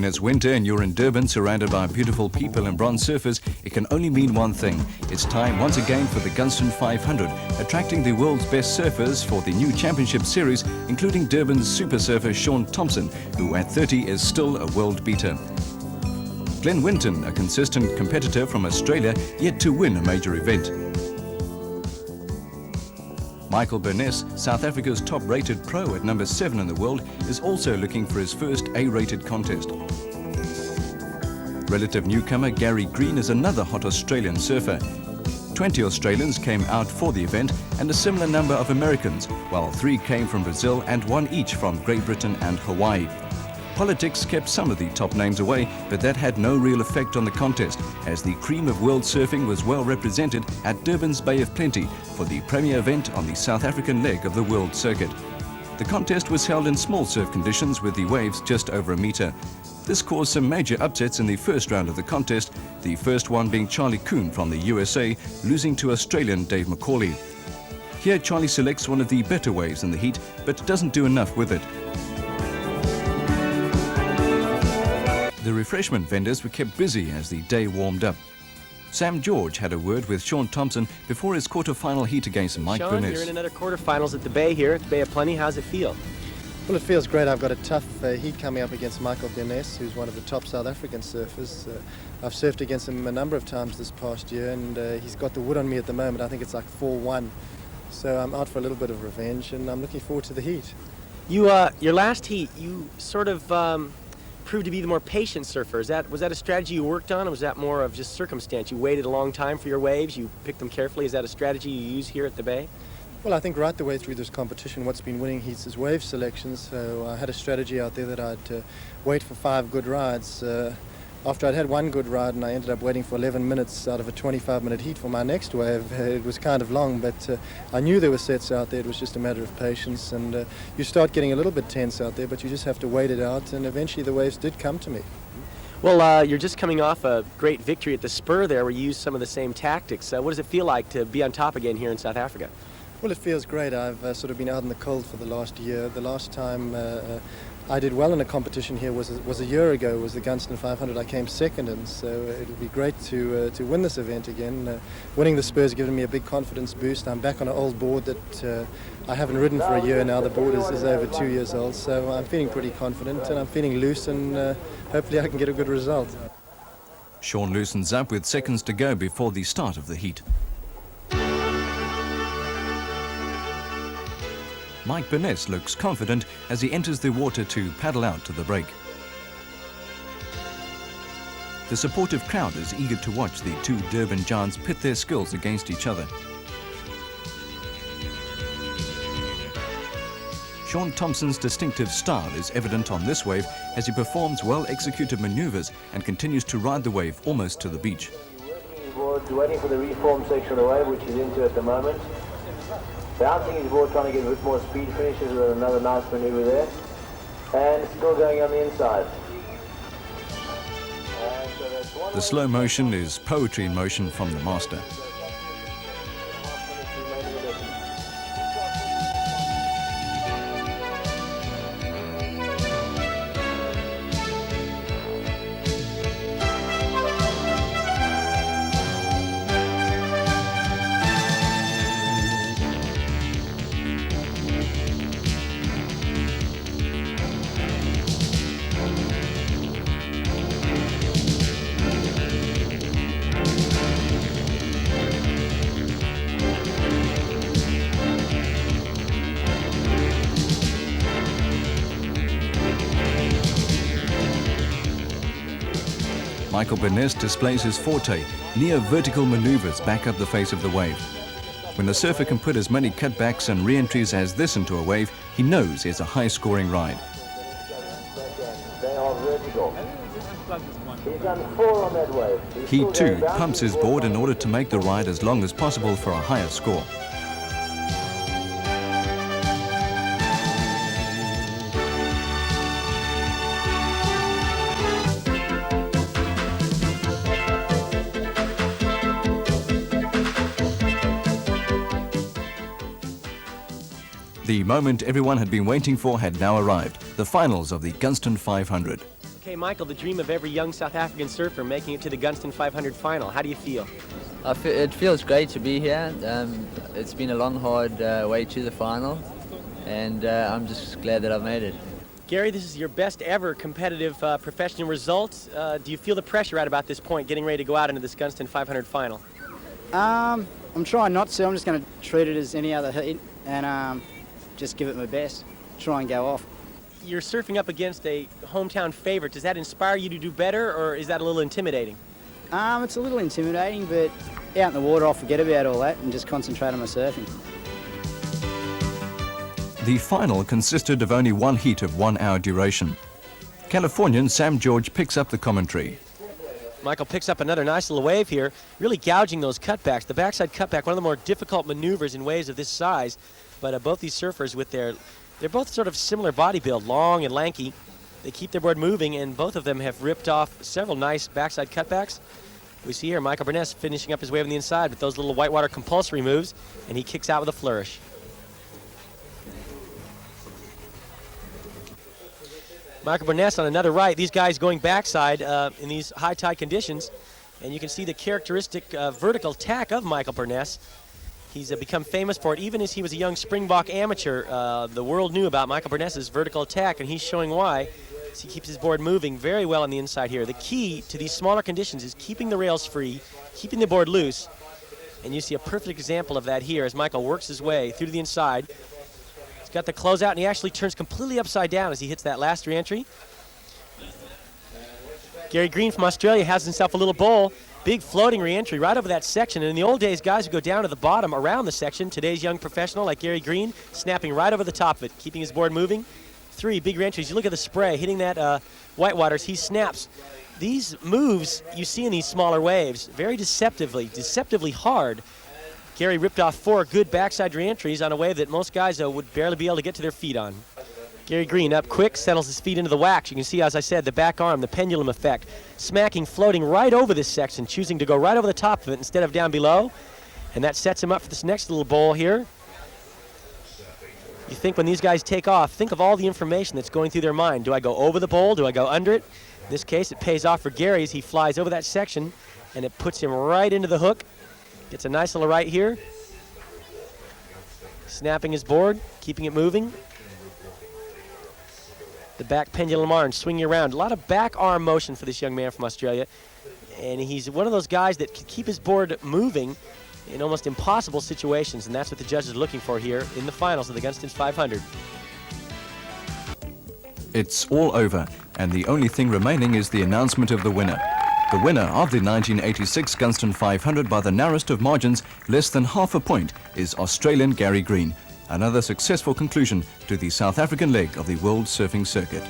it's winter and you're in Durban surrounded by beautiful people and bronze surfers, it can only mean one thing. It's time once again for the Gunston 500, attracting the world's best surfers for the new championship series, including Durban's super surfer Shaun Thompson, who at 30 is still a world beater. Glenn Winton, a consistent competitor from Australia, yet to win a major event. Michael Burness, South Africa's top-rated pro at number 7 in the world, is also looking for his first A-rated contest. Relative newcomer Gary Green is another hot Australian surfer. 20 Australians came out for the event and a similar number of Americans, while 3 came from Brazil and 1 each from Great Britain and Hawaii. Politics kept some of the top names away, but that had no real effect on the contest, as the cream of world surfing was well represented at Durban's Bay of Plenty for the premier event on the South African leg of the world circuit. The contest was held in small surf conditions with the waves just over a metre. This caused some major upsets in the first round of the contest, the first one being Charlie Kuhn from the USA, losing to Australian Dave McCauley. Here Charlie selects one of the better waves in the heat, but doesn't do enough with it. The refreshment vendors were kept busy as the day warmed up. Sam George had a word with Shaun Thompson before his quarter-final heat against Mike Burness. Shaun, you're in another quarterfinals at the Bay here, at the Bay of Plenty. How's it feel? Well, it feels great. I've got a tough heat coming up against Michael Burness, who's one of the top South African surfers. I've surfed against him a number of times this past year, and he's got the wood on me at the moment. I think it's like 4-1. So I'm out for a little bit of revenge, and I'm looking forward to the heat. Your last heat, you sort of proved to be the more patient surfer. Was that a strategy you worked on, or was that more of just circumstance? You waited a long time for your waves, you picked them carefully. Is that a strategy you use here at the Bay? Well, I think right the way through this competition, what's been winning heats is wave selections. So I had a strategy out there that I'd wait for 5 good rides. After I'd had 1 good ride and I ended up waiting for 11 minutes out of a 25-minute heat for my next wave, it was kind of long, but I knew there were sets out there. It was just a matter of patience, and you start getting a little bit tense out there, but you just have to wait it out, and eventually the waves did come to me. Well, you're just coming off a great victory at the Spur there, where you used some of the same tactics. What does it feel like to be on top again here in South Africa? Well, it feels great. I've sort of been out in the cold for the last year. The last time I did well in a competition here was a year ago. It was the Gunston 500. I came second in, so it'll be great to win this event again. Winning the Spurs has given me a big confidence boost. I'm back on an old board that I haven't ridden for a year now. The board is over 2 years old, so I'm feeling pretty confident and I'm feeling loose, and hopefully I can get a good result. Shaun loosens up with seconds to go before the start of the heat. Mike Burness looks confident as he enters the water to paddle out to the break. The supportive crowd is eager to watch the 2 Durban giants pit their skills against each other. Shaun Thompson's distinctive style is evident on this wave as he performs well-executed maneuvers and continues to ride the wave almost to the beach. Waiting for the reform section of the wave, which he's into at the moment. Bouncing his board, trying to get a bit more speed, finishes with another nice maneuver there. And still going on the inside. The slow motion is poetry in motion from the master. Michael Burness displays his forte, near vertical maneuvers back up the face of the wave. When the surfer can put as many cutbacks and re-entries as this into a wave, he knows it's a high-scoring ride. He too pumps his board in order to make the ride as long as possible for a higher score. The moment everyone had been waiting for had now arrived, the finals of the Gunston 500. Okay, Michael, the dream of every young South African surfer making it to the Gunston 500 final. How do you feel? It feels great to be here. It's been a long, hard way to the final, and I'm just glad that I've made it. Gary, this is your best ever competitive professional result. Do you feel the pressure at about this point, getting ready to go out into this Gunston 500 final? I'm trying not to. I'm just going to treat it as any other heat and just give it my best. Try and go off. You're surfing up against a hometown favorite. Does that inspire you to do better, or is that a little intimidating? It's a little intimidating, but out in the water I'll forget about all that and just concentrate on my surfing. The final consisted of only one heat of 1 hour duration. Californian Sam George picks up the commentary. Michael picks up another nice little wave here, really gouging those cutbacks. The backside cutback, one of the more difficult maneuvers in waves of this size, but both these surfers they're both sort of similar body build, long and lanky. They keep their board moving, and both of them have ripped off several nice backside cutbacks. We see here Michael Burness finishing up his wave on the inside with those little whitewater compulsory moves, and he kicks out with a flourish. Michael Burness on another right. These guys going backside in these high tide conditions, and you can see the characteristic vertical tack of Michael Burness. He's become famous for it. Even as he was a young Springbok amateur, the world knew about Michael Burness's vertical attack, and he's showing why. As he keeps his board moving very well on the inside here. The key to these smaller conditions is keeping the rails free, keeping the board loose, and you see a perfect example of that here as Michael works his way through to the inside. He's got the closeout, and he actually turns completely upside down as he hits that last re-entry. Gary Green from Australia has himself a little bowl. Big floating re-entry right over that section. And in the old days, guys would go down to the bottom around the section. Today's young professional like Gary Green, snapping right over the top of it, keeping his board moving. 3 big re-entries. You look at the spray, hitting that whitewaters, he snaps. These moves you see in these smaller waves, very deceptively hard. Gary ripped off 4 good backside re-entries on a wave that most guys would barely be able to get to their feet on. Gary Green up quick, settles his feet into the wax. You can see, as I said, the back arm, the pendulum effect. Smacking, floating right over this section, choosing to go right over the top of it instead of down below. And that sets him up for this next little bowl here. You think when these guys take off, think of all the information that's going through their mind. Do I go over the bowl? Do I go under it? In this case, it pays off for Gary as he flies over that section, and it puts him right into the hook. Gets a nice little right here. Snapping his board, keeping it moving. The back pendulum arm swinging around. A lot of back arm motion for this young man from Australia. And he's one of those guys that can keep his board moving in almost impossible situations, and that's what the judges are looking for here in the finals of the Gunston 500. It's all over, and the only thing remaining is the announcement of the winner. The winner of the 1986 Gunston 500 by the narrowest of margins, less than half a point, is Australian Gary Green. Another successful conclusion to the South African leg of the World Surfing Circuit.